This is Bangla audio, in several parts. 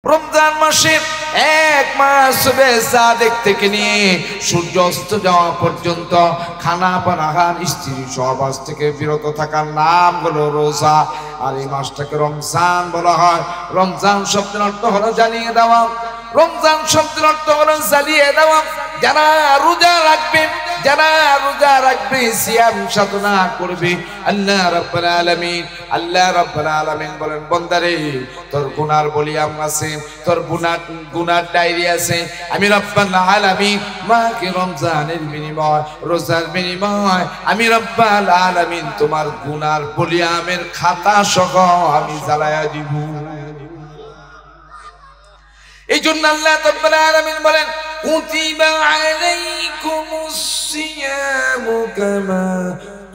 রমজান মাসে এক মাস সুবে সাদেক থেকে নিয়ে সূর্য অস্ত যাওয়া পর্যন্ত খানা পানা খান স্ত্রী সহবাস থেকে বিরত থাকার নাম হলো রোজা। আর এই মাসটাকে রমজান বলা হয়। রমজান শব্দের অর্থ হলো জ্বালিয়ে দেওয়া। রমজান শব্দের অর্থ হলো জ্বালিয়ে দেওয়া। যারা রোজা রাখবে, যারা রোজা রাখবে, সিয়াম সাধনা করবে, আল্লাহ রাব্বুল আলামিন বলেন, বান্দারে তোর গুনার বলিয়াম আছে, তোর গুনার ডায়েরি আছে। আমি রব্বুল আলামিন মাকে রমজানের বিনিময়, রোজার বিনিময় আমি রব্বুল আলামিন তোমার গুনার বলিয়ামের খাতা সহ আমি জ্বালায়া দিব। এই জন্য আল্লাহ রাব্বুল আলামিন বলেন, কুতিবা আলাইকুমুস সিয়ামু কামা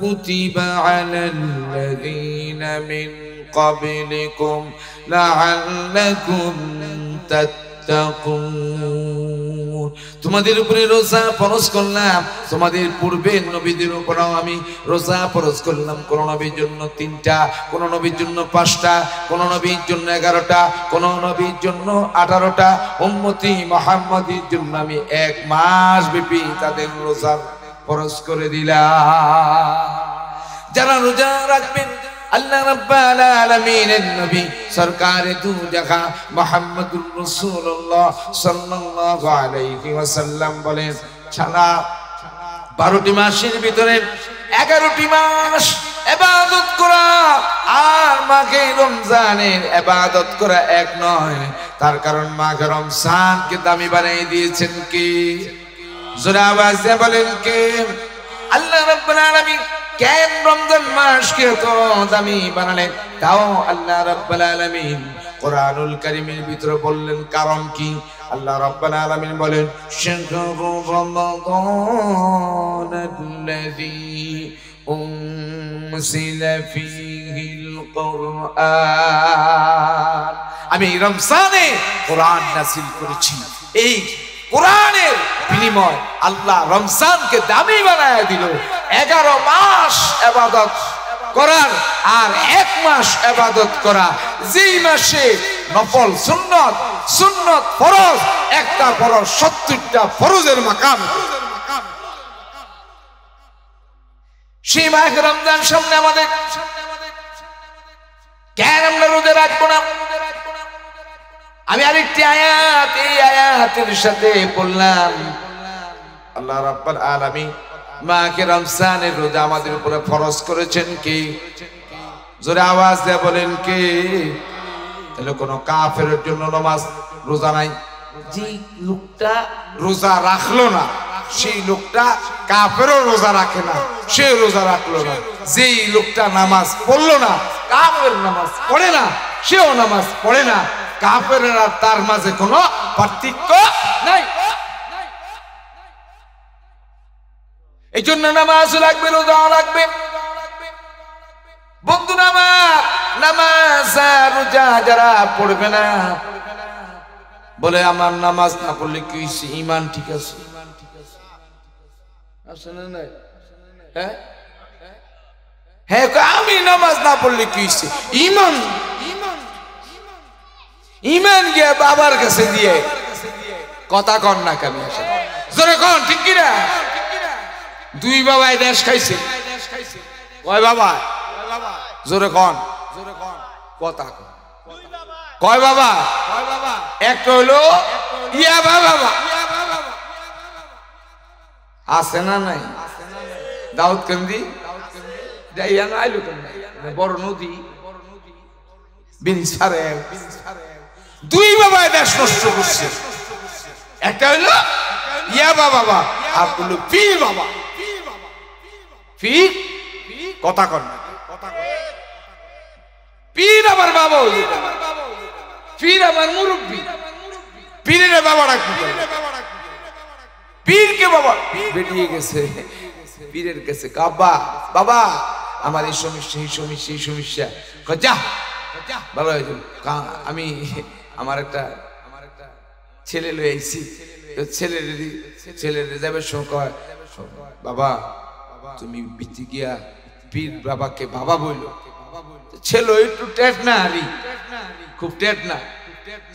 কুতিবা আলাল্লাযীনা মিন ক্বাবলিকুম লাআল্লাকুম তাত্তাকুন। তোমাদের উপরে রোজা ফরজ করলাম, তোমাদের পূর্বের নবীদের উপরেও আমি রোজা ফরজ করলাম। কোন নবীর জন্য 3টা, কোন নবীর জন্য 5টা, কোন নবীর জন্য 11টা, কোন নবীর জন্য 18টা। উম্মতি মুহাম্মাদীর জন্য আমি 1 মাস ব্যাপী তাদের রোজা ফরজ করে দিলাম। যারা রোজা রাখবেন, আল্লাহ রাব্বুল আলামিনের নবী সরকারে দু জাহান মুহাম্মদুর রাসূলুল্লাহ সাল্লাল্লাহু আলাইহি ওয়াসাল্লাম বলেন, সারা 12টি মাসের ভিতরে 11টি মাস ইবাদত করা আর মাঘে রমজানের ইবাদত করা এক নয়। তার কারণ মাঘে রমজানকে দামি বানিয়ে দিয়েছেন কে? জোরে আওয়াজ দিয়ে বলেন কে? আল্লাহ রাব্বুল আলামিন কেন রমজান মাসকে এত দামি বানালেন? তাও আল্লাহ রাব্বুল আলামিন কোরআনুল কারীমের ভিতরে বললেন কারণ কি? আল্লাহ রাব্বুল আলামিন বলেন, শাহরু রমাদানাল্লাযী উনজিলা ফীহিল কুরআন। আমি রমজানে কোরআন নাযিল করেছি। এই কোরআনের বিনিময় আল্লাহ রমজানকে দামি বানায় দিল। 11 মাস ইবাদত করার আর 1 মাস ইবাদত করা। যেই মাসে নফল সুন্নত, সুন্নত ফরজ, একটা ফরজ 70টা ফরজের মাকাম। সেই মাহে রমজান সামনে আমাদের, কেন আমরা রোজা রাখবো না? আমি আরেকটি আয়াত, এই আয়াতের সাথে বললাম, আল্লাহ রাব্বুল আলামিন মাহে রমজানের রোজা আমাদের উপরে ফরজ করেছেন কে? জোরে আওয়াজ দিয়ে বলেন কে? তাহলে কোন কাফেরের জন্য নামাজ রোজা নাই? যে লোকটা রোজা রাখলো না, সেই লোকটা কাফেরও রোজা রাখে না, সে রোজা রাখলো না। যেই লোকটা নামাজ পড়লো না, কাফের নামাজ পড়ে না, সেও নামাজ পড়ে না। কাফেরের আর তার মাঝে কোনো পার্থক্য নাই। এই জন্য নামাজ লাগবে, রোজা লাগবে। বন্ধু, নামাজ আর রোজা যারা পড়বে না, বলে আমার নামাজ না পড়লে কি হইছে? ঈমান ঠিক আছে? আছে না নাই? হ্যাঁ হ্যাঁ, আমি নামাজ না পড়লে কি হইছে? ঈমান। ঈমান গিয়ে বাবার কাছে দিয়ে কথা কন না কেন? জোরে কন, ঠিক কি না? 2 বাবায় দেশ খাইছে। কয় বাবা? জোরে কন, কথা কন। কয় বাবা? একটা হইলো ইয়া বাবা। আছে না নাই? দাউদ কান্দি যাইয়া না আইলো কেন? বড় নদী বিনসারে 2 বাবায় দেশ নষ্ট করছে। একটা হইলো ইয়া বাবা, আর হইলো পীর বাবা। পীর কথা কন, পীর আমার বাবা হইল, পীর আমার মুরব্বী। পীরের বাবা রাখবি? পীরকে বাবা বেরিয়ে গেছে পীরের কাছে, কাবা বাবা আমার এই সমস্যা, এই সমস্যা, এই সমস্যা। যা ভালো হয়েছে, আমি আমার একটা ছেলে লয়ে আইছি। ছেলের যাবে সময় বাবা তুমি বিচি গিয়া পীর বাবাকে বাবা বইল। ছেলে একটু টেট না, খুব টেট না,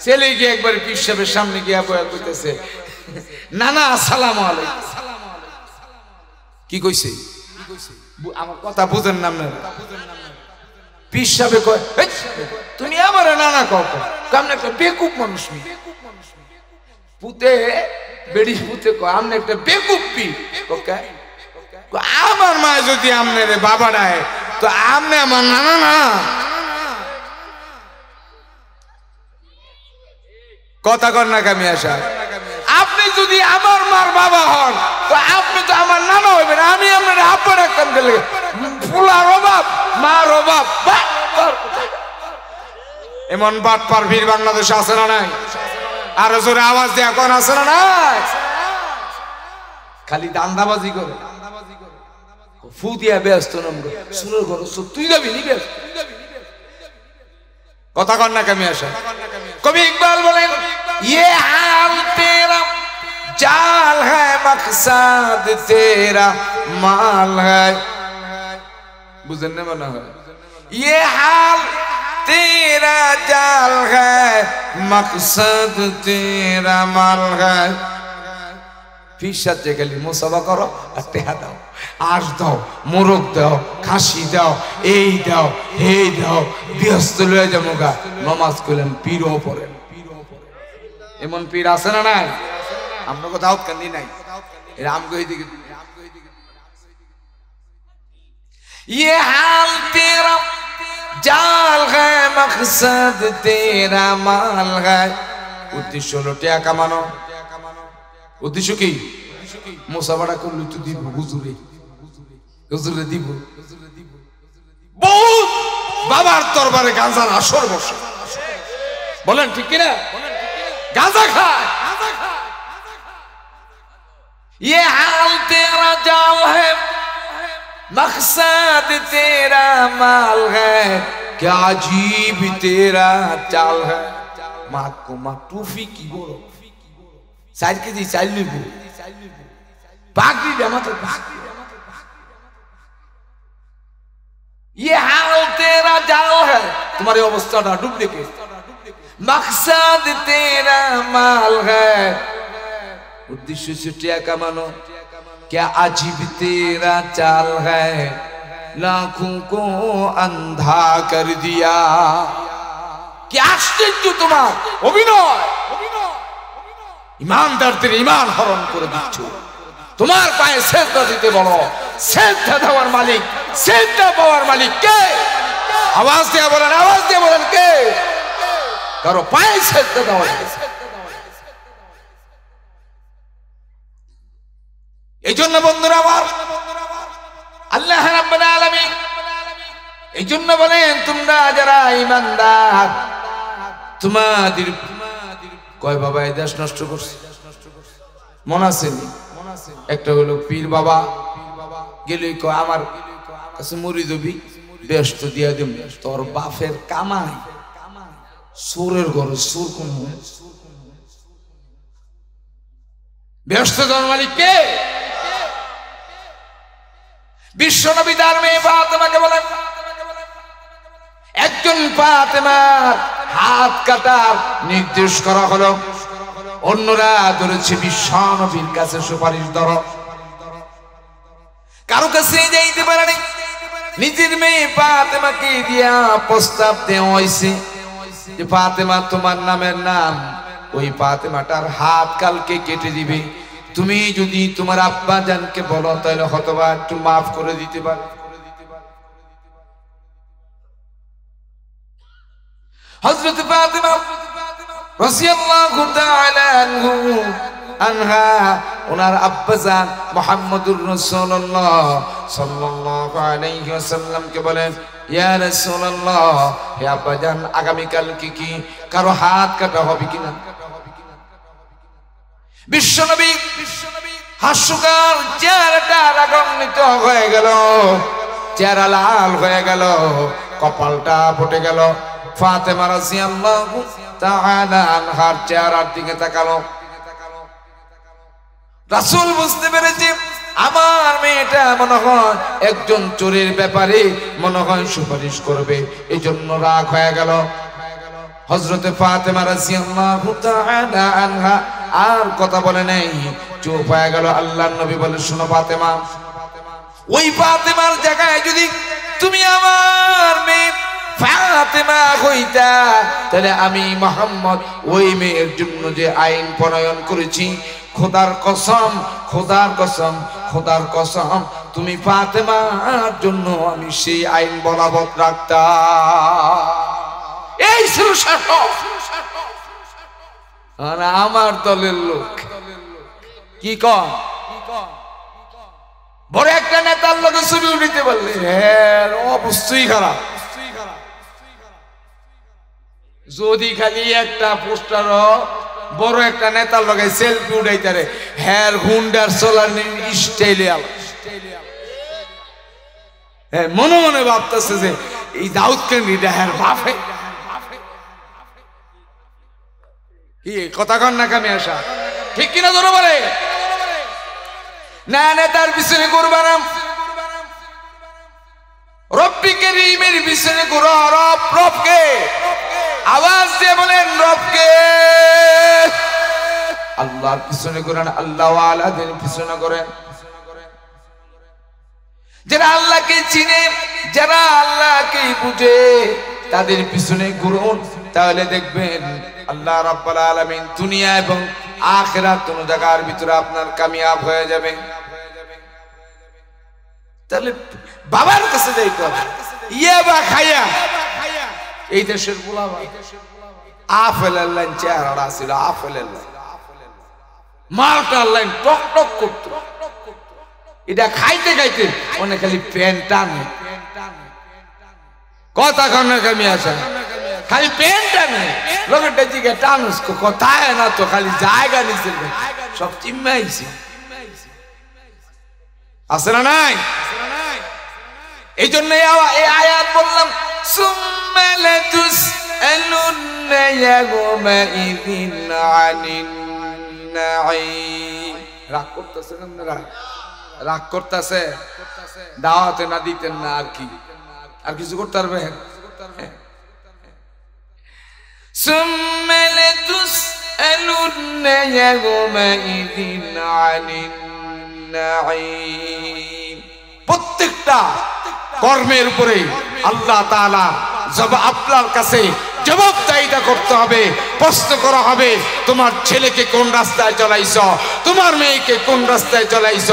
ছেলে গিয়ে একবার পীর সাহেবের সামনে গিয়া বয়া কইতেছে, নানা আসসালামু আলাইকুম। কি কইছে? আমার কথা বুঝেন না আপনারা? পীর সাহেব কয়, তুমি আমার নানা কও, কেমন একটা বেকুব মানুষ। পুতে বেড়ি পুতে কয়, আমনে একটা বেকুব পীর। আমার মা যদি আমনের বাবা ডায় তো আমনে আমার নানা না। কথা কর না কামি আসা। আপনি যদি আমার মার বাবা হন তো আপনি তো আমার নানা হইবেন। আমি আপনার আব্বা রাখতাম গেলে ফুলার অভাব মার অভাব। এমন বাট পার ভিড় বাংলাদেশে আছে না নাই? আর জোরে আওয়াজ দেয়া কোন আছে না নাই? খালি দান্দাবাজি করে, ফু দিয়া ব্যস্ত নম্বর সুরের ঘর তুই যাবি নি ব্যস্ত। কথা কর না কামি আসা। কবি ইকবাল বলেন, ये हाल तेरा जाल है मकसद तेरा माल है। बुझन ने बना है, ये हाल तेरा जाल है मकसद तेरा माल है। ফিসাতে গেলি মুসাফা করো আর টেহা দাও, আশ দাও, মোরগ দাও, খাসি দাও, এই দাও এই দাও, ব্যস্ত লয়ে যাবো গা। নমাজ করলেন, পীরও পড়েন। এমন পীর আছে না নাই? আমরা কোথাও কান্দি নাই। রাম কই দিকে ये हाल तेरा जाल है मकसद तेरा माल है। উদ্দেশ্য হলো টাকা কামানো। উদ্দেশ্য কি? মুসাফাটা করলে তো দিব হুজুরে, হুজুরে দিব। বহুত বাবার দরবারে গাঁজার আসর বসে, বলেন ঠিক কিনা? गांजा खाए। ये हाल तेरा जाल है मकसद तेरा माल है, क्या अजीब तेरा चाल है। माँ को माँ टूफी की बोलो साइड के जी साइड में बोलो बाकी जमा तो ये हाल तेरा जाल है, तुम्हारी अवस्था ना डुप्लीकेट। मकसद तेरा माल है, उद्देश्य से टका कमानो। क्या अजीब तेरा चाल है, लाखों को अंधा कर दिया। क्या आश्चर्य तुम्हार अभिनय। ईमानदारদের ঈমান হরণ করে দিচ্ছ। তোমার পায়ে সেজদা দিতে বলো, সেজদা দেওয়ার মালিক, সেজদা পাওয়ার মালিক কে? আওয়াজ দিয়ে বলেন, আওয়াজ দিয়ে বলেন কে? কারো পায়ে সেজদা দেওয়া। এই জন্য বন্ধুরা আমার, আল্লাহ রাব্বুল আলামিন এই জন্য বলেন, তোমরা যারা ঈমানদার তোমাদের কয় বাবা এই দেশ নষ্ট করছে মনে আছে? একটা হলো পীর বাবা গেলে কয় আমার কাছে মরি যাবি, ব্যস্ত দিয়া দিম। তোর বাপের কামাই সুরের ঘরে সুর কোন ব্যস্ত জন্মালিক কে? বিশ্বনবী তার মেয়ে ফাতেমাকে বলেন, একজন ফাতেমার হাত কাটার নির্দেশ করা হলো। অন্যরা ধরেছে বিশ্বনবীর কাছে সুপারিশ ধরো। কারো কাছে যাইতে পারেনি। নিজের মেয়ে ফাতেমাকে দিয়া প্রস্তাব দেওয়া হয়েছে যে ফাতেমা তোমার নামের নাম, ওই ফাতেমাটার হাত কালকে কেটে দিবে। তুমি যদি তোমার আব্বা জানকে বলো তাহলে হয়তোবা একটু মাফ করে দিতে পারে। হযরত ফাতেমা রাদিয়াল্লাহু তাআলা আনহা ওনার আব্বাজান মুহাম্মদুর রাসূলুল্লাহ সাল্লাল্লাহু আলাইহি ওয়াসাল্লামকে বলেন, ইয়া রাসূলুল্লাহ, হে আব্বাজান, আগামী কাল কি কারো হাত কাটা হবে কিনা? বিশ্বনবী হাস্যকর চেহারাটা রাগান্বিত হয়ে গেল, চেহারা লাল হয়ে গেল, কপালটা ফুটে গেল। ফাতেমা রাদিয়াল্লাহু তাআলা আনহার চেহারার দিকে তাকালো। রাসূল বুঝতে পেরেছে আমার মেয়েটা মনে হয় একজন চোরের ব্যাপারে মনে হয় সুপারিশ করবে, এই জন্য রাগ হয়ে গেল। হযরতে ফাতেমা রাদিয়াল্লাহু তাআলা আনহা আর কথা বলে নাই, চুপ হয়ে গেল। আল্লাহর নবী বলে, শোনো ফাতেমা, ওই ফাতেমার জায়গায় যদি তুমি আমার মেয়ে ফাতেমা হইতা, তাহলে আমি মুহাম্মদ ওই মেয়ের জন্য যে আইন প্রণয়ন করেছি, খোদার কসম, খোদার কসম, খোদার কসম, তুমি ফাতেমার জন্য আমি সেই আইন বলবৎ রাখতাম। এই ছিল শাসক। আর আমার দলের লোক কি কম, বড় একটা নেতার লোকের ছবি উঠিতে পারলে হ্যাঁ অবশ্যই খারাপ। যদি খালি একটা পোস্টার বড় একটা নেতার লগে সেলফি উঠাইতারে, হ্যাঁ হুন্ডার চলার স্টাইলে মনে মনে ভাবতেছে যে এই দাউদ ক্যান্ডিডেট হ্যাঁ বাপে কি কথা কন না কামে আসা, ঠিক কিনা ধরে বলে না। নেতার পিছনে করবা না, রব্বি কারীমের পিছনে করো। রব, রবকে আওয়াজ দিয়ে বলেন, রবকে। আল্লাহর পিছনে করেন, আল্লাহ ওয়ালাদের পিছনে করেন। যারা আল্লাহকে চিনে, যারা আল্লাহকে বুঝে, তাদের পিছনে ঘুরুন, তাহলে দেখবেন আল্লাহ রাব্বুল আলামিন দুনিয়া এবং আখিরাত দুনো জায়গার ভিতরে আপনার কামিয়াব হয়ে যাবে। তাহলে বাবার কাছে যাইতে হবে, ইয়া বা খায়া এই দেশের বুলাবা আপেলের লাইন চেহারা ছিল, আপেলের লাইন মালটার লাইন টক টক করত। এটা খাইতে খাইতে অনেক খালি প্যান্ট টানে, কথা কন কামি আসা, খালি প্যান্ট টানে। লোকেরটা জিগে টানুস কোথায় না তো খালি জায়গা নিচ্ছে, সব চিম্মাইছে আছে না নাই? এই জন্য এই আয়াত বললাম, সুম্মা লাতুসআলুন্না ইয়াওমাইযিন আনিন নাঈম। রাগ করতেছেন আপনারা? রাগ করতেছে? দাওয়াতে না দিতেন না আর কি, আর কিছু করতে পারবেন? সুম্মা লাতুসআলুন্না ইয়াওমাইযিন আনিন নাঈম। প্রত্যেকটা কর্মের উপরে আল্লাহ তাআলা আপনার কাছে জবাবদাহিতা করতে হবে, প্রশ্ন করা হবে। তোমার ছেলেকে কোন রাস্তায় চলাইছ, তোমার মেয়েকে কোন রাস্তায় চলাইছ।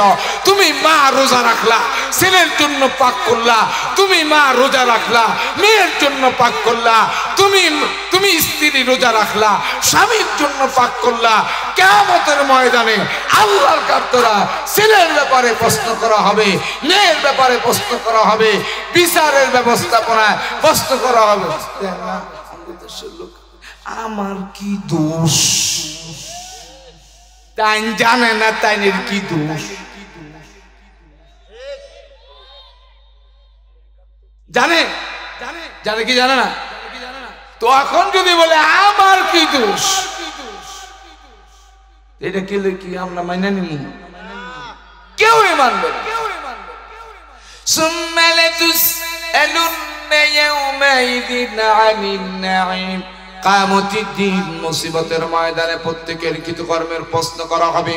তুমি মা রোজা রাখলা, ছেলের জন্য পাক করলা, তুমি মা রোজা রাখলা, মেয়ের জন্য পাক করলা, তুমি স্ত্রী রোজা রাখলা, স্বামীর জন্য পাক করলা। কিয়ামতের ময়দানে আল্লাহর কাছে ছেলের ব্যাপারে প্রশ্ন করা হবে, মেয়ের ব্যাপারে প্রশ্ন করা হবে, বিচারের ব্যবস্থাপনায় প্রশ্ন করা হবে। আমার কি দোষ? তাই জানে না তাইনের কি দোষ জানে? জানে কি জানে না? তো এখন যদি বলে আমার কি দোষ, এটা কেলে কি আমরা মাইনা নিব? কেউ মানবে না। সুম্মা লাতুসআলুন্না ইয়াওমাইযিন আনিন নাঈম। কিয়ামতের দিন মুসিবতের ময়দানে প্রত্যেকের কৃতকর্মের প্রশ্ন করা হবে।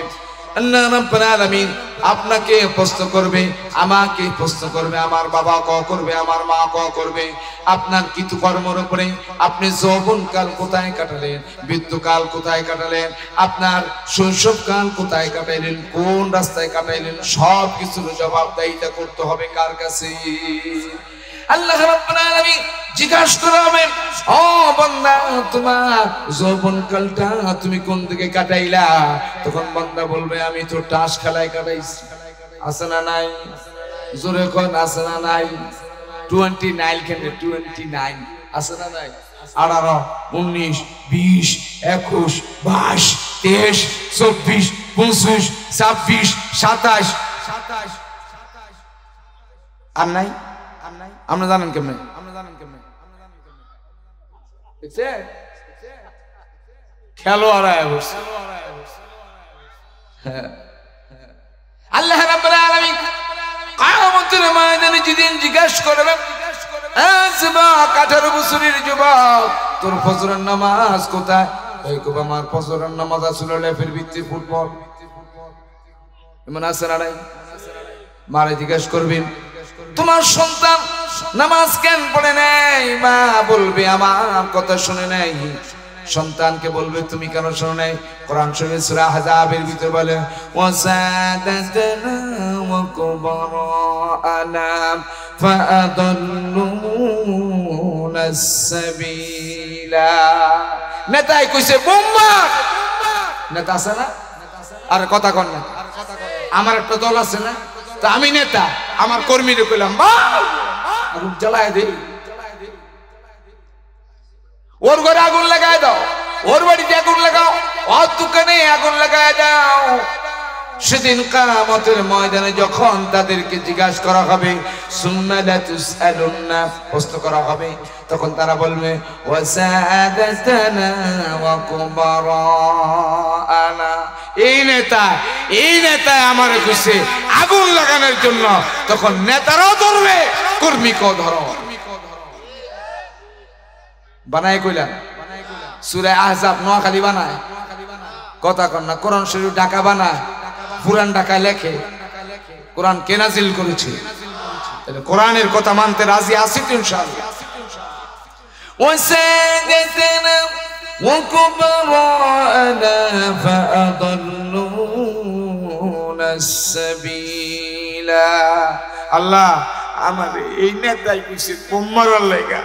আল্লাহ রাব্বুল আলামিন আপনাকে প্রশ্ন করবে, আমাকে প্রশ্ন করবে, আমার বাবা ক করবে, আমার মা ক করবে। আপনার কৃতকর্মের উপরে আপনি যৌবনকাল কোথায় কাটালেন, বৃদ্ধকাল কোথায় কাটালেন, আপনার শৈশবকাল কোথায় কাটাইলেন, কোন রাস্তায় কাটাইলেন, সব কিছুর জবাবদাহিতা করতে হবে কার কাছে? আল্লাহ রাব্বুল আলামিন জিজ্ঞাসা করবেন, ও বান্দা তোমার যৌবনকালটা তুমি কোন দিকে কাটাইলা? তখন বান্দা বলবে, আমি তো টাস খেলায় কাটাইছি। আছে না নাই? জোরে কোন আছে না নাই? 29 কেন্দ্রে 29 আছে না নাই? 18, 19, 20, 21, 22, 23, 24, 25, 26, 27 আর নাই? আমরা জানেন কেমনে? খেলোয়াড় আল্লাহ রাব্বুল আলামিন কিয়ামতের ময়দানে যেদিন জিজ্ঞাসা করবেন, 18 বছরের যুবক তোর ফজরের নামাজ কোথায়? এই কব আমার ফজরের নামাজ আসলে লেফের ভিত্তি ফুটবল। এমন আছে না নাই? মারে জিজ্ঞেস করবেন তোমার সন্তান নামাজ কেন পড়ে নাই? মা বলবে আমার কথা শুনে নাই। সন্তানকে বলবে তুমি কেন শোনো নাই? কোরআন শরীফের সূরা আহজাবের ভিতর বলে ওয়াসাদাতনা ওয়া কুবরানা ফাআদাল্লুনাস সাবিলা। নেতাই কইছে বোম্বা, নেতা আছে না? আর কথা কন না, আমার একটা দল আছে না, তা আমি নেতা, আমার কর্মীরে কইলাম আগুন জ্বালায় দেই, ওর ঘরে আগুন লাগায় দাও, ওর বাড়িতে আগুন লাগাও, ওর দোকানে আগুন লাগায় দাও। সেদিন কিয়ামতের ময়দানে যখন তাদেরকে জিজ্ঞাসা করা হবে, সুম্মা লা তুসআলুন্না, প্রশ্ন করা হবে, তখন তারা বলবে ওয়াসাদাতানা ওয়া কুবরানা। এই নেতা আমার কইছে আগুন লাগানোর জন্য। তখন নেতারাও ধরবে, কর্মীকেও ধরো। বানায় কইলাম সূরা আহজাব নোয়াখালী বানায়, কথা কন না। কোরআন শরীফ ঢাকা বানায়, পুরান ঢাকায় লেখে। কোরআন কে নাজিল করেছে? তাহলে কোরআনের কথা মানতে রাজি আছি তো ইনশাআল্লাহ। ওয়াসাদাতানা ওয়া কুবরানা ফাআদাল্লুনাস সাবিলা। আল্লাহ আমার এই নেতাই কইছে বোমার লাগা,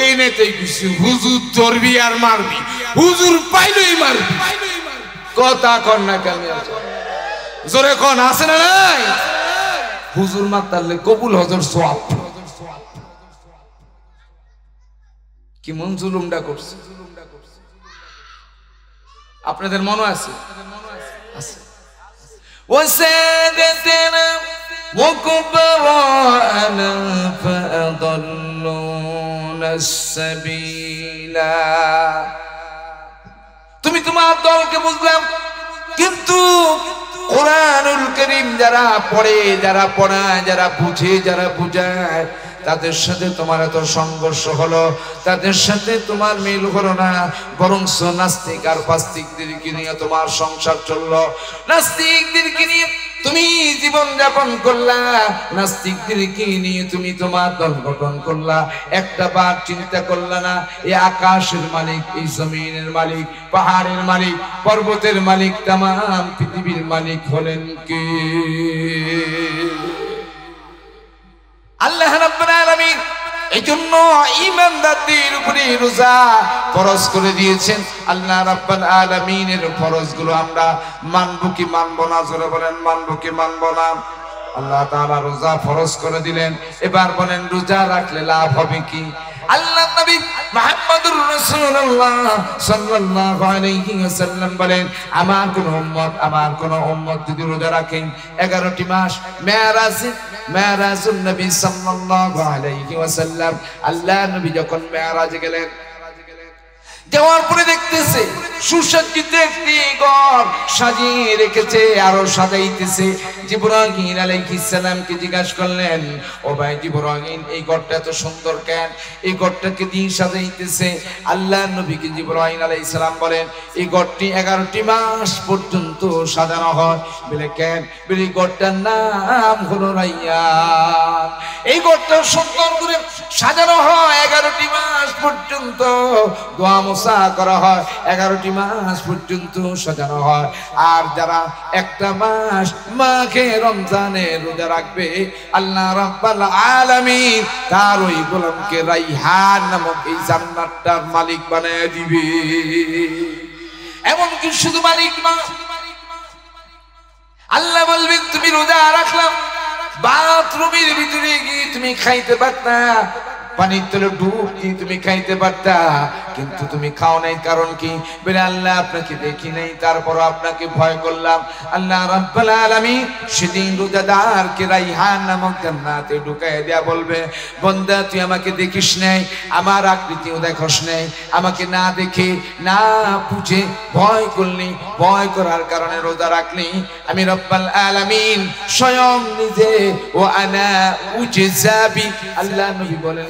এই নেতাই কইছে হুজুর ধরবি আর মারবি, হুজুর পাইলেই মারবি। কথা কন না কেন? জোরে কোন আছে না নাই? হুজুর মারতালে কবুল হজর সওয়াব। কি মন জুলুমটা করছে আপনাদের মনে আছে? আছে। ওয়াসাদাতানা ওয়া কুবরানা ফাআদাল্লুনাস সাবিলা। তুমি তোমার দলকে বুঝলাম, কিন্তু কোরআনুল কারীম যারা পড়ে, যারা পড়ায়, যারা বুঝে, যারা বুঝায়, তাদের সাথে তোমার এত সংঘর্ষ হলো, তাদের সাথে তোমার মিল হলো না। বরং নাস্তিক আর পাস্তিকদেরকে নিয়ে তোমার সংসার চললো, নাস্তিকদেরকে নিয়ে তুমি জীবন যাপন করলা, নাস্তিকদেরকে নিয়ে তুমি তোমার দল গঠন করলা। একটা বার চিন্তা করলা না এই আকাশের মালিক, এই জমিনের মালিক, পাহাড়ের মালিক, পর্বতের মালিক, তামাম পৃথিবীর মালিক হলেন কে? আল্লাহ রাব্বুল আলামিন। এই জন্য ঈমানদারদের উপরে রোজা ফরজ করে দিয়েছেন। আল্লাহ রাব্বুল আলামিনের ফরজগুলো আমরা মানব কি মানব না? জোরে বলেন মানব কি মানব না? আল্লাহ তাআলা রোজা ফরজ করে দিলেন, এবার বলেন রোজা রাখলে লাভ হবে কি? আল্লাহ নবী মুহাম্মদুর রাসূলুল্লাহ সাল্লাল্লাহু আলাইহি ওয়াসাল্লাম বলেন আমার কোন উম্মত যদি রোজা রাখেন 11টি মাস, মেরাজুন নবী সাল্লাল্লাহু আলাইহি ওয়াসাল্লাম, আল্লাহ নবী যখন মেরাজে গেলেন, যাওয়ার পরে দেখতেছে সুসজ্জিত একটি ঘর সাজিয়ে রেখেছে, আরো সাজাইতেছে। জিবরাইল আলাইহিস সালামকে জিজ্ঞাসা করলেন, ও ভাই জিবরাইল, এই ঘরটা এত সুন্দর কেন? এই ঘরটাকে দিয়ে সাজাইতেছে? আল্লাহ নবীকে জিবরাইল আলাইহিস সালাম বলেন, এই ঘরটি 11টি মাস পর্যন্ত সাজানো হয়। বলে কেন? বলে এই ঘরটার নাম হলো রাইয়ান। এই ঘরটা সুন্দর করে সাজানো হয় 11টি মাস পর্যন্ত, দোয়া মোসা করা হয় 11টি মাস পর্যন্ত সাজানো হয়। আর যারা একটা মাস মাঘে রমজানে রোজা রাখবে, আল্লাহ রাব্বুল আলামিন তার ওই গোলামকে রাইহান নামক এই জান্নাতটার মালিক বানায় দিবে। এমনকি শুধু মালিক না, আল্লাহ বলবেন তুমি রোজা রাখলাম, বাথরুমের ভিতরে গিয়ে তুমি খাইতে পারতা, পানির তলে ডুব দিয়ে তুমি খাইতে পারতা, কিন্তু তুমি খাও নাই। কারণ কি? বলে আল্লাহ আপনাকে দেখি নাই, তারপর আপনাকে ভয় করলাম। আল্লাহ রাব্বুল আলামিন সেদিন রোজাদারকে রাইহান নামক জান্নাতে ঢুকায় দেয়া বলবে, বান্দা তুই আমাকে দেখিস নাই, আমার আকৃতিও দেখোস নাই, আমাকে না দেখে না বুঝে ভয় করলি, ভয় করার কারণে রোজা রাখলি। আমি রাব্বুল আলামিন স্বয়ং নিজে ও আনা উজজাবি, আল্লাহ নবী বলেন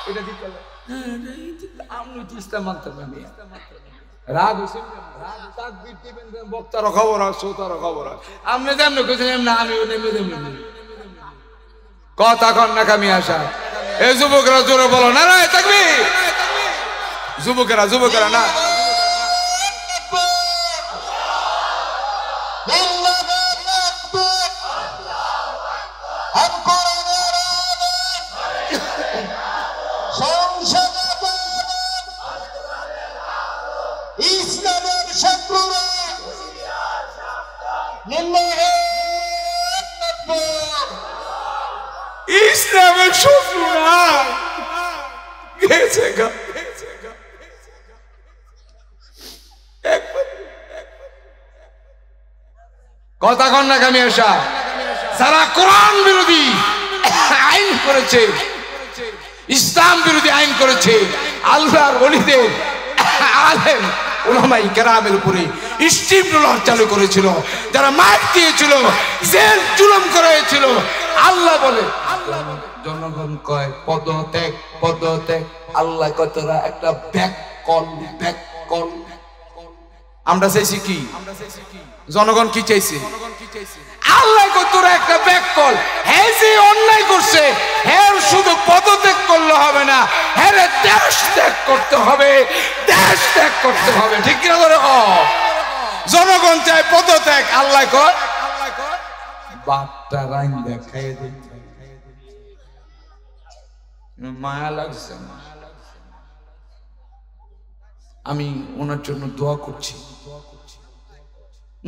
এটা দিতে আমি তো ইসলাম মানতাম না রাগ হইছে রাগ তাকবীর দিবেন বক্তার খবর আছে শ্রোতার খবর আছে আপনি যেমন কইছেন না আমি নেমে কথা কন না কামি আসা এই যুবকরা জোরে বলো না রে তাকবীর যুবকেরা না ইসলামের শত্রুরা ইসলামের শত্রুরা গেছে গা কথা কন না কামি আসা যারা কোরআন বিরোধী আইন করেছে ইসলাম বিরোধী আইন করেছে আল্লাহর ওলিদের আলেম উলামায়ে কেরামের উপরে স্টিম রোলার চালু করেছিল যারা মার দিয়েছিল জেল জুলুম করেছিল আল্লাহ বলে জনগণ কয় পদত্যাগ আল্লাহ কয় তোরা একটা ব্যাক কল আমরা চাইছি কি জনগণ কি চাইছে আল্লাহ কয় তোরা একটা ব্যাক কল হে যে অন্যায় করছে হের শুধু পদত্যাগ করলে হবে না হের দেশ ত্যাগ করতে হবে ঠিক কি না ধরে জনগণ চায় পদত্যাগ আল্লাহ কয় বাটটা রাইন দেখায় দেই মায়া লাগছে আমি ওনার জন্য দোয়া করছি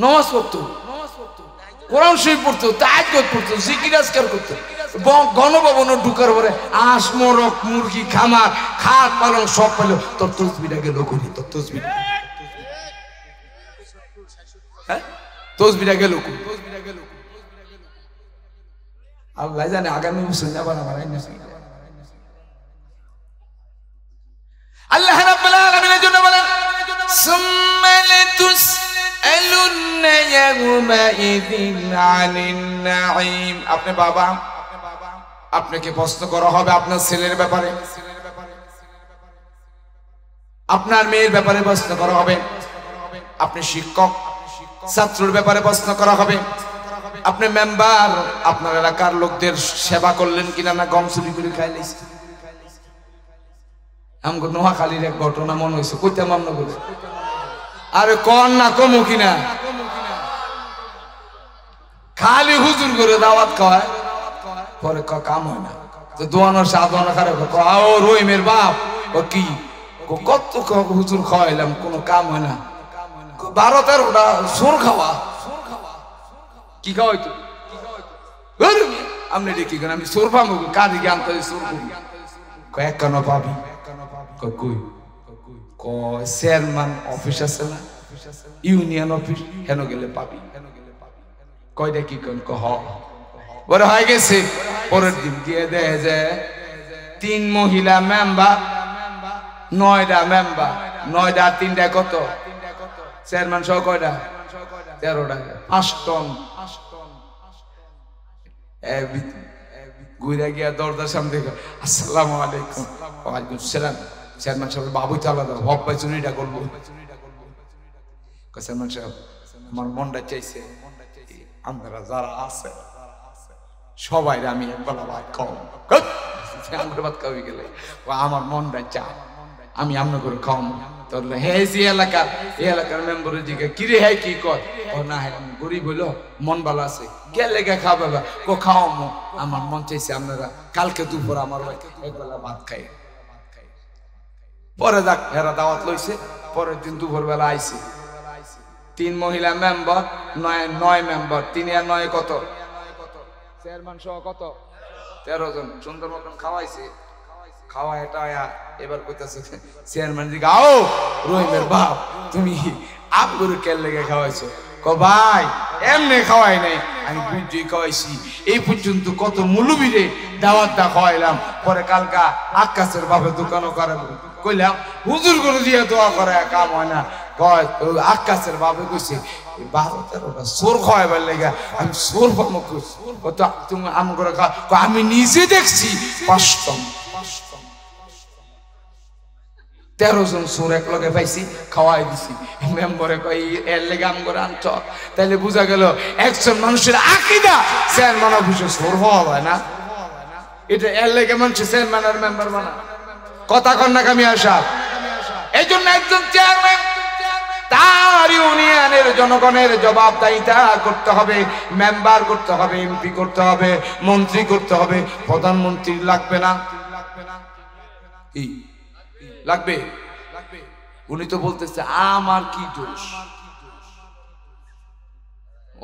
নামাজ পড়তো কোরআন শরীফ পড়তো তাহাজ্জুদ পড়তো জিকির আজকার করতো গণভবনে ঢুকার পরে আঁশ মোরগ মুরগি খামার খাট পালং সব পেলো তোর তসবিটা গেল করি তোর তসবিটা গেল আল্লাহ জানে আগামী বছর যাবার আমার আল্লাহ রাব্বুল আলামিনের জন্য বলেন সুম্মা লাতুসআলুন্না ইয়াওমাইযিন আনিন নাঈম আপনি বাবা আপনাকে প্রশ্ন করা হবে আপনার ছেলের ব্যাপারে আপনার মেয়ের ব্যাপারে প্রশ্ন করা হবে আপনি শিক্ষক ছাত্রের ব্যাপারে প্রশ্ন করা হবে আপনি মেম্বার আপনার এলাকার লোকদের সেবা করলেন কিনা না গম চুরি করে খাইলেছেন আমগো নোয়াখালীর এক ঘটনা মনে হয়েছে কইতে মান্য করে আরে কন না কমু কিনা খালি হুজুর করে দাওয়াত খাওয়ায় পরে কাম হয় না তো দোয়ানোর সাধনা করে ও রহিমের বাপ ও কি কত হুজুর খাওয়াইলাম কোনো কাম হয় না 12-13টা সোর খাওয়া কি খাওয়াইতো আপনি দেখি আমি সোর পাবো কাজে জ্ঞান তো সোর কয়েক কেন পাবি চেয়ারম্যান অফিস আছে না ইউনিয়ন অফিস হেন গেলে পাবি কয়টা কি বড় হয়ে গেছে পরের দিন গিয়ে দেয় যে 3 মহিলা মেম্বার 9টা মেম্বার 9টা আর 3টা কত চেয়ারম্যান সহ কয়টা 13টা 5 টন ঘুরে গিয়া দরজার সামনে আসসালামু আলাইকুম ওয়ালাইকুম সালাম চেয়ারম্যান সাহেব বাবু চালা দাও হক পাই চুরিটা করবো চেয়ারম্যান সাহেব আমার মনটা চাইছে আমরা যারা আছে সবাই আমি একবেলা ভাত খাওয়াবো ভাত খাওয়াই গেলে আমার মনটা চায় আমি আমনা করে খাওয়াবো তোর হে যে এলাকার মেম্বারের দিকে কিরে হ্যাঁ কি কর ও না হ্যাঁ গরিব হইলো মন ভালো আছে গেলে গে খাওয়াবে খাওয়াবো আমার মন চাইছে আপনারা কালকে দুপুর আমার একবেলা ভাত খাই পরে যাক হেরা দাওয়াত লইছে পরের দিন দুপুর বেলা আইছে 3 মহিলা মেম্বার 9 মেম্বার 3 আর 9 কত চেয়ারম্যান সহ কত 13 জন সুন্দর মতন খাওয়াইছে খাওয়া এটা এবার কইতাছে চেয়ারম্যান দিকে আও রহিমের বাপ তুমি আপগুরু কেল লেগে খাওয়াইছো ভাই এমনি খাওয়াই নাই আমি বুঝি খাওয়াইছি এই পর্যন্ত কত মুলুবিরে দাওয়াতটা খাওয়াইলাম পরে কালকা আকাশের বাপে দোকানও করে কইলাম হুজুর করে দিয়ে দোয়া করে কাম হয় না কয় আকাশের বাপে কইছে 12-13টা সোর খাওয়াইবার লেগে আমি সোর পাবো তুমি আম করে আমি নিজে দেখছি 5 টন 13 জন সুর এক লগে পাইছি, খাওয়াই দিছি। মেম্বরে কই এর লেগে আম করে আনছ, তাইলে বোঝা গেল একজন মানুষের আকীদা চেয়ারম্যান অফিসে সুর হওয়া হয় না। এটা এর লেগে মানুষ চেয়ারম্যান আর মেম্বার বানা, কথা কন না কামি আসা। এই জন্য একজন চেয়ারম্যান তার ইউনিয়নের জনগণের জবাবদাহিতা করতে হবে, মেম্বার করতে হবে, এমপি করতে হবে, মন্ত্রী করতে হবে। প্রধানমন্ত্রী লাগবে না? কি লাগবে? উনি তো বলতেছে আমার কি দোষ,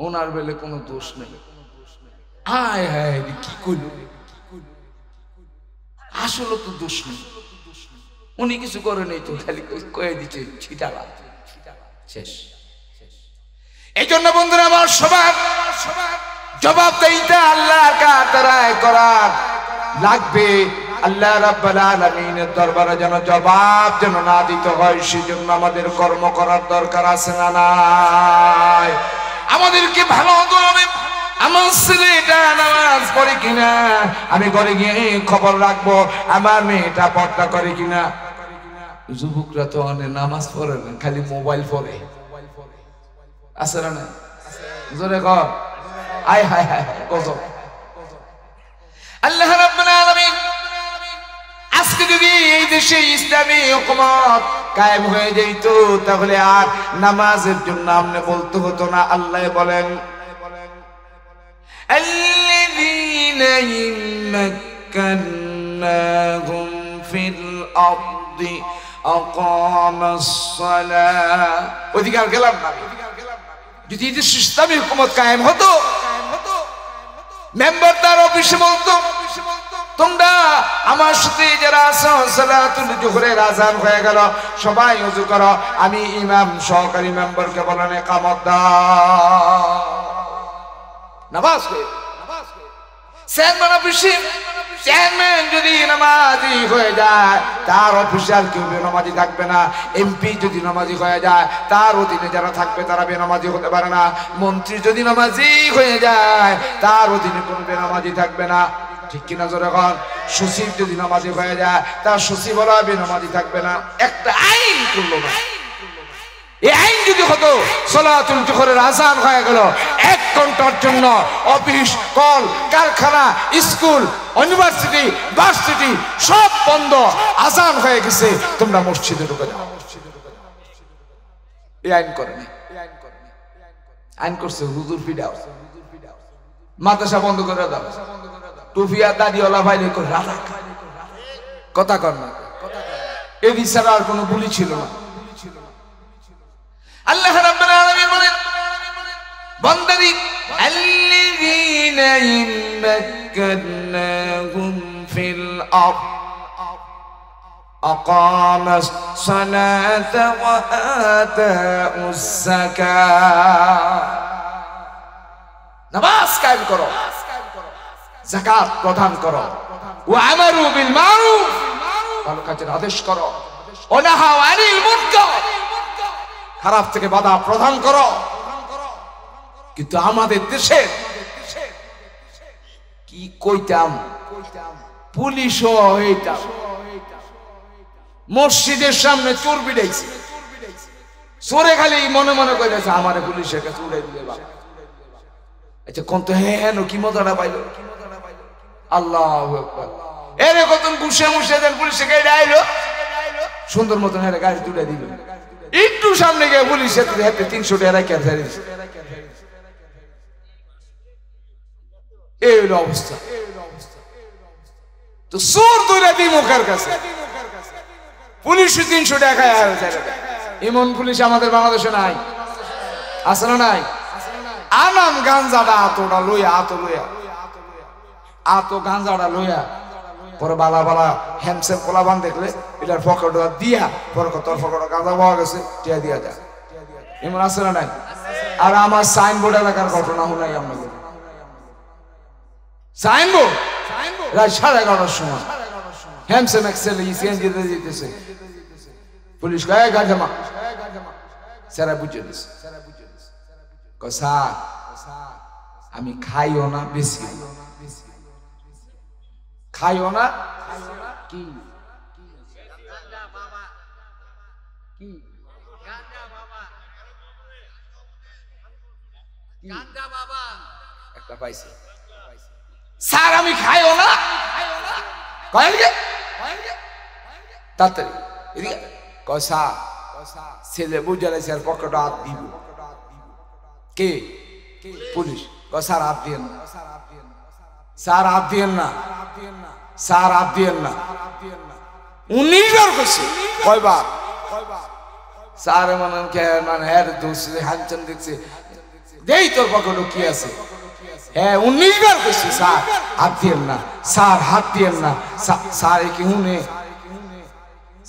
ওনার বেলে কোনো দোষ নেই। হায় হায় কি কইল, আসলে তো দোষ নেই, উনি কিছু করে নেই তো, খালি কয়ে দিচ্ছে ছিটালা শেষ। এই জন্য বন্ধুরা আমার সবার জবাবদাহিতা আল্লাহর কাতারায় করার লাগবে। আল্লাহ রাব্বুল আলামিনের দরবারে যেন জবাব যেন না দিতে হয়, সেজন্য আমাদের কর্ম করার দরকার আছে না নাই? আমাদেরকে ভালো হবে আমার ছেলেটা নামাজ পড়ে কিনা, আমি ঘরে গিয়ে খবর রাখবো আমার মেয়েটা পর্দা করে কিনা। যুবকরা তো অনেক নামাজ পড়ে না, খালি মোবাইল পড়ে, আছে না? জোরে কর, আয় হায় হায় গজব। আল্লাহ রাব্বুল আলামিন আজকে যদি এই দেশে ইসলামী হুকুমত কায়েম হয়ে যেত, তাহলে আর নামাজের জন্য আমনে বলতে হতো না। আল্লাহ বলেন আল্লাযীনা ইম্মাক্কান্নাহুম ফিল আরদি আকামাস সালাহ। অধিকার গেলাম না, যদি এই দেশে ইসলামী হুকুমত কায়েম হতো, মেম্বার তার অফিসে বলতো তোমরা আমার সাথে যারা আছো সালাতুল জোহরের আযান হয়ে গেল, সবাই ওযু করো, আমি ইমাম সহকারী মেম্বারকে বলেন ইকামত দাও, নামাজ পড়ো। চেয়ারম্যান অফিসে চেয়ারম্যান যদি নামাজি হয়ে যায়, তার অফিসার কেউ বেনামাজি থাকবে না। এমপি যদি নামাজি হয়ে যায়, তার অধীনে যারা থাকবে তারা বেনামাজি হতে পারে না। মন্ত্রী যদি নামাজি হয়ে যায়, তার অধীনে কোনো বেনামাজি থাকবে না, ঠিক কিনা জোরে কর। সচিব যদি নামাজি হয়ে যায়, তার সচিবরা বেনামাজি থাকবে না। একটা আইন করলো না, এই আইন যদি হতো সালাতুল জোহরের আযান হয়ে গেল, 1 ঘন্টার জন্য অফিস, কল কারখানা, স্কুল, ইউনিভার্সিটি, ভার্সিটি সব বন্ধ, আযান হয়ে গেছে, তোমরা মসজিদে ঢুকে যাও। এই আইন করে না, আইন করছে হুজুর ফিডাও, মাদ্রাসা বন্ধ করে দাও, টুপিয়া দাড়িওয়ালা ভাইলে করে রাখা, কথা কর না। এই ছাড়া আর কোনো বুলি ছিল না। আল্লাহ রাব্বুল আলামিন বলেন বান্দারি আল্লাযীনা ইম্মাক্কান্নাহুম ফিল আরদ আকামাস সালাতা ওয়া আতাউস যাকাত। নামাজ কায়েম করো, যাকাত প্রদান করো, ওয়া আমারু বিল মারুফ, ভালো কাজের আদেশ করো, ওয়া নাহাউ আনিল মুনকার, খারাপ থেকে বাধা প্রদান করো। কিন্তু আমাদের দেশে কি কইতাম, পুলিশও হইতাম, মসজিদের সামনে চোর বিড়াইছে, চোরে খালি মনে মনে কইতেছে আমারে পুলিশের কাছে উড়াই দিলে বাবা। আচ্ছা কোন তো হ্যাঁ কি মজাটা পাইলো, আল্লাহু আকবার। এরে কতন ঘুষে মুষে দেন পুলিশে গাড়ি আইলো, সুন্দর মতন হেরে গাড়ি তুলে দিল, একটু সামনে গিয়ে পুলিশের হাতে 300 টাকা রেখে ফেলেছে। এই হলো অবস্থা। তো চোর ধরে দিই মুখের কাছে, পুলিশ 300 টাকা এমন পুলিশ আমাদের বাংলাদেশে নাই, আছে না নাই? আনাম গাঞ্জাটা আতোটা লইয়া, আতো গাঞ্জাটা লইয়া পরে বালা বালা হ্যান্ডসেম কোলাবান দেখলে এটার পকেট দিয়া পরে তোর পকেট গাঁজা পাওয়া গেছে, টিয়া দিয়া যা, এমন আছে না নাই? আর আমার সাইনবোর্ড এলাকার ঘটনা শুনাই আপনাকে। সাইনবোর্ড রাত 11:30টার সময় হ্যান্ডসেম এক্সেলে সিএনজি দিতেছে, পুলিশ কয়ে গাজামা সেরা বুঝে দিছে, কসা আমি খাইও না বেশি, খাইও না কি কি গাঞ্জা বাবা, গাঞ্জা বাবা একটা পাইছে। স্যার আমি খাইও না, তাড়াতাড়ি এদিকে কসা ছেলে বুঝালে স্যার পকেটে হাত দিব। কে? পুলিশ। স্যার হাত দিয়েন না, স্যার হাত দিয়েন না, স্যার হাত দিয়েন না। 19 বার কইছে। কয়বার? স্যার মানে হ্যাঁ দোষে হানচন দেখছে, দেই তোর পকেটে কি আছে। হ্যাঁ 19 বার কইছে স্যার হাত দিয়েন না, স্যার হাত দিয়েন না। স্যার কি হুনে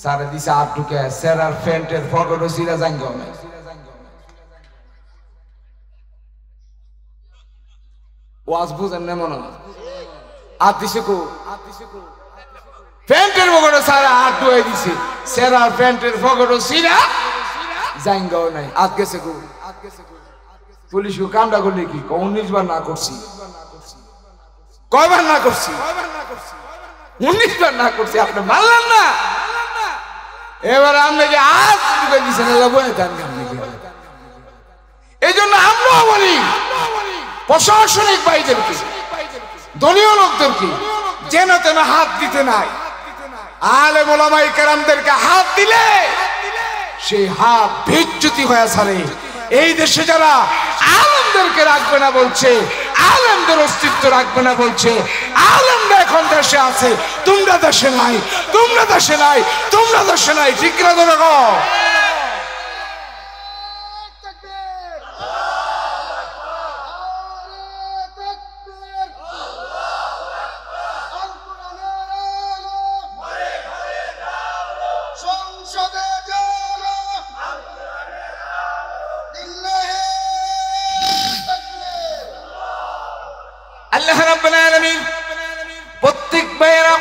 স্যার দিছে হাত ঢুকে স্যার আর প্যান্টের পকেটে সিরা জাঙ্গ নাই। ওয়াজ বুঝেন না মনে হয়? হাত দিছে কো? প্যান্টের পকেটে স্যার হাত ঢুকে দিছে, স্যার আর প্যান্টের পকেটে সিরা জাঙ্গ নাই। হাত গেছে কো? পুলিশ কামটা করলে কি? 19 বার না করছি। কয়বার না করছি? 19 বার না করছি। আপনি মানলেন না, এবার আপনি যে আজ ঢুকে দিচ্ছেন এই জন্য আমরাও বলি প্রশাসনিক ভাইদেরকে, দলীয় লোকদেরকে যেন তেন হাত দিতে নাই। আলেম ওলামায়ে কেরামদেরকে হাত দিলে সেই হাত বেইজ্জতি হয়ে ছাড়ে। এই দেশে যারা আলেমদেরকে রাখবে না বলছে, আলেমদের অস্তিত্ব রাখবে না বলছে, আলেমরা এখন দেশে আছে, তোমরা দেশে নাই, তোমরা দেশে নাই, তোমরা দেশে নাই। ঠিক না? তো দেখো আল্লাহ রাব্বুল আলামিন প্রত্যেক ভাইয়েরা,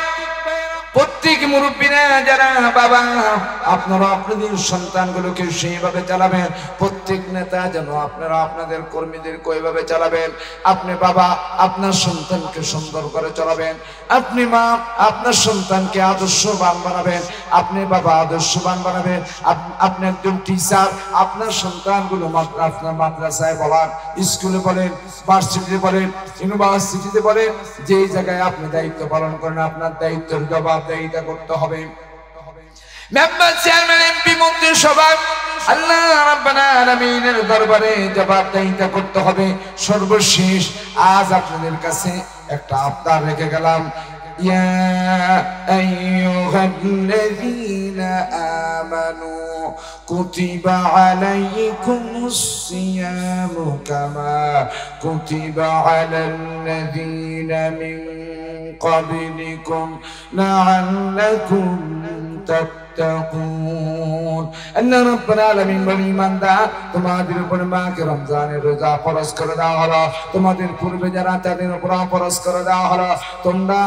প্রত্যেক মুরব্বীরা যারা বাবা আপনারা আপনাদের সন্তানগুলোকে সেইভাবে চালাবেন। প্রত্যেক নেতা যেন আপনারা আপনাদের কর্মীদের ওইভাবে চালাবেন। আপনি বাবা আপনার সন্তানকে সুন্দর করে চালাবেন, আপনি মা আপনার সন্তানকে আদর্শবান বানাবেন, আপনি বাবা আদর্শবান বানাবেন। আপনি একজন টিচার, আপনার সন্তানগুলো আপনার মাদ্রাসায় বলেন, স্কুলে বলেন, ভার্সিটিতে বলেন, ইউনিভার্সিটিতে বলেন, যেই জায়গায় আপনি দায়িত্ব পালন করেন আপনার দায়িত্বের জবাবদিহিতা করতে হবে। মেম্বার, চেয়ারম্যান, এমপি, মন্ত্রী সবাই আল্লাহ রাব্বুল আলামিনের দরবারে জবাবদিহিতা করতে হবে। সর্বশেষ আজ আপনাদের কাছে একটা আবদার রেখে গেলাম। ইয়া আইয়ুহাল্লাযীনা আমানু কুতিবা আলাইকুমুস সিয়ামু কামা কুতিবা আলাল্লাযীনা মিন ক্বাবলিকুম লাআল্লাকুম তাত্তাকুন। আল্লাহ রাব্বুল আলামিন বলেন, ইমানদার তোমাদের উপর মাকে রমজানের রোজা ফরজ করে দেওয়া হলো, তোমাদের পূর্বে যারা তাদের উপর ফরজ করে দেওয়া হলো, তোমরা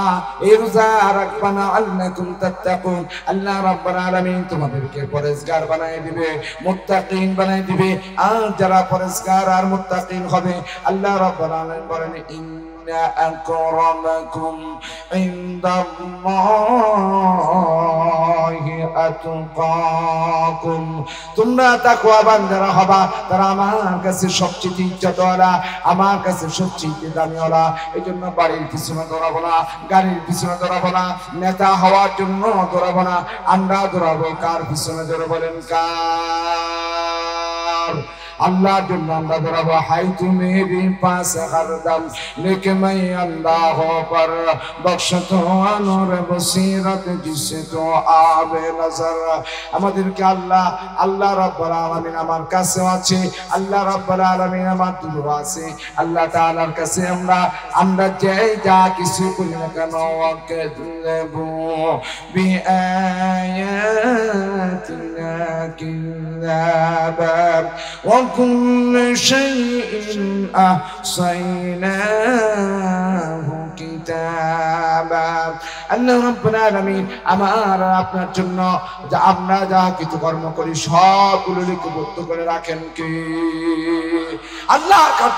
এই রোজা রাখবা না, আল্লাকুম তাত্তাকুন। আল্লাহ রাব্বুল আলামিন তোমাদেরকে পরেজগার বানায় দিবে, মুত্তাকিন বানায় দিবে। আর যারা পরেজগার আর মুত্তাকিন হবে, আল্লাহ রাব্বুল আলামিন বলেন, ইন্না আকরামাকুম ইনদাল্লাহি আতকাকুম। তোমরা তাকওয়াবান যারা হবা তারা আমার কাছে সবচেয়ে ইজ্জতওয়ালা, আমার কাছে সবচেয়ে দামিওয়ালা। এই জন্য বাড়ির পিছনে দৌড়াবো না, গাড়ির পিছনে দৌড়াবো না, নেতা হওয়ার জন্য দৌড়াবো না। আমরা দৌড়াবো কার পিছনে? জোরে বলেন কার? আল্লাহর জন্য আমরা দৌড়াবো। হাই তুমি পাস হরদম লেকে मैं अल्लाह पर बख्श तो नूर बसीरत जिससे तो आवे नजर। আমাদেরকে আল্লাহ আল্লাহ রাব্বুল আলামিন আমার কাছে আছে, আল্লাহ রাব্বুল আলামিন আমার দূরে আছে। আল্লাহ তাআলার কাছে আমরা যাই যা কিছু করি না কেন, ওয়াকাযবু বিআয়াতিনা কিযাবা ওয়া কুল্লু শাইইন আহসাইনাহু কিতাবা। আল্লাহ রাব্বুল আলামিন আমার আপনার জন্য যা আমরা যা কিছু কর্ম করি সবগুলো লিপিবদ্ধ করে রাখেন কে? আল্লাহর কাছে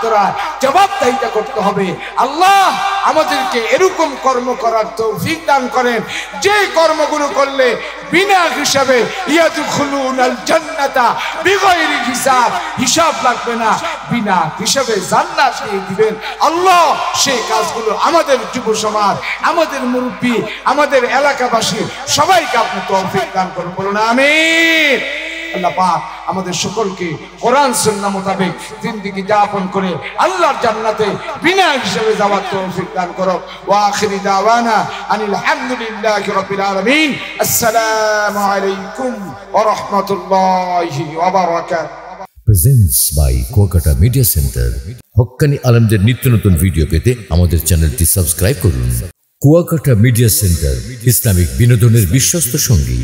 জবাবদিহিতা করতে হবে। আল্লাহ আমাদেরকে এরকম কর্ম করার তৌফিক দান করেন যে কর্মগুলো করলে বিনা হিসাবে ইয়াদখুলুনাল জান্নাতা বিগাইরি হিসাব, হিসাব লাগবে না, বিনা হিসাবে জান্নাত দিয়ে দিবেন আল্লাহ। সেই কাজগুলো আমাদের যুব সমাজ, আমাদের মুরব্বী, আমাদের এলাকাবাসী সবাইকে আপনি তৌফিক দান করুন, বলুন আমিন। আল্লাহ পাক আমাদের সকলকে কোরআন সুন্নাহ মোতাবেক জিন্দেগি যাপন করে আল্লাহর জান্নাতে বিনা হিসাবে যাওয়ার তৌফিক দান করুন। ওয়া আখিরি দাওয়ানা আনিল হামদুলিল্লাহি রাব্বিল আলামিন। আসসালামু আলাইকুম ওয়া রাহমাতুল্লাহি ওয়া বারাকাতুহু। Presents by Kuakata media centre. হক্কানি আলেমদের নিত্য নতুন ভিডিও পেতে আমাদের চ্যানেলটি সাবস্ক্রাইব করুন। কুয়াকাটা মিডিয়া সেন্টার, ইসলামিক বিনোদনের বিশ্বস্ত সঙ্গী।